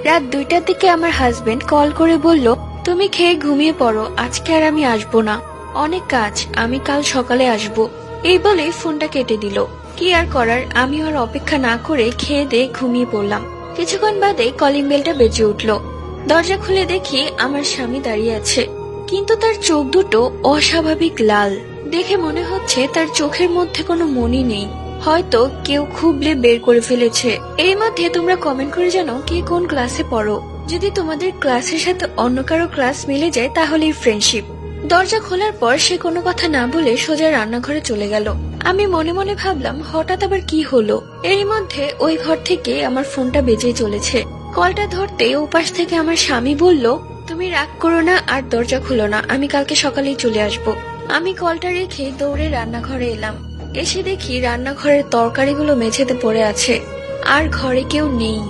রাত 2টার দিকে আমার হাজবেন্ড কল করে বলল, তুমি খেয়ে ঘুমিয়ে পড়ো, আজকে আর আমি আসবো না, অনেক কাজ, আমি কাল সকালে আসবো। এই বলে ফোনটা কেটে দিল। কি আর করার, আমি আর অপেক্ষা না করে খেয়ে দিয়ে ঘুমিয়ে পড়লাম। কিছুক্ষণ বাদে কলিং বেলটা বেজে উঠলো। দরজা খুলে দেখি আমার স্বামী দাঁড়িয়ে আছে, কিন্তু তার চোখ দুটো অস্বাভাবিক লাল। দেখে মনে হচ্ছে তার চোখের মধ্যে কোনো মনি নেই, হয়তো কেউ খুবলে বের করে ফেলেছে। এর মধ্যে তোমরা কমেন্ট করে জানো কে কোন ক্লাসে পড়ো। যদি তোমাদের ক্লাসের সাথে অন্য কারো ক্লাস মিলে যায় তাহলেই ফ্রেন্ডশিপ। দরজা খোলার পর সে কোনো কথা না বলে সোজা রান্নাঘরে চলে গেল। আমি মনে মনে ভাবলাম হঠাৎ আবার কি হলো। এরই মধ্যে ওই ঘর থেকে আমার ফোনটা বেজে চলেছে। কলটা ধরতে ওপাশ থেকে আমার স্বামী বলল, তুমি রাগ করো না আর দরজা খুলো না, আমি কালকে সকালেই চলে আসব। আমি কলটা রেখে দৌড়ে রান্নাঘরে এলাম। এসে দেখি রান্নাঘরের তরকারিগুলো মেঝেতে পড়ে আছে, আর ঘরে কেউ নেই।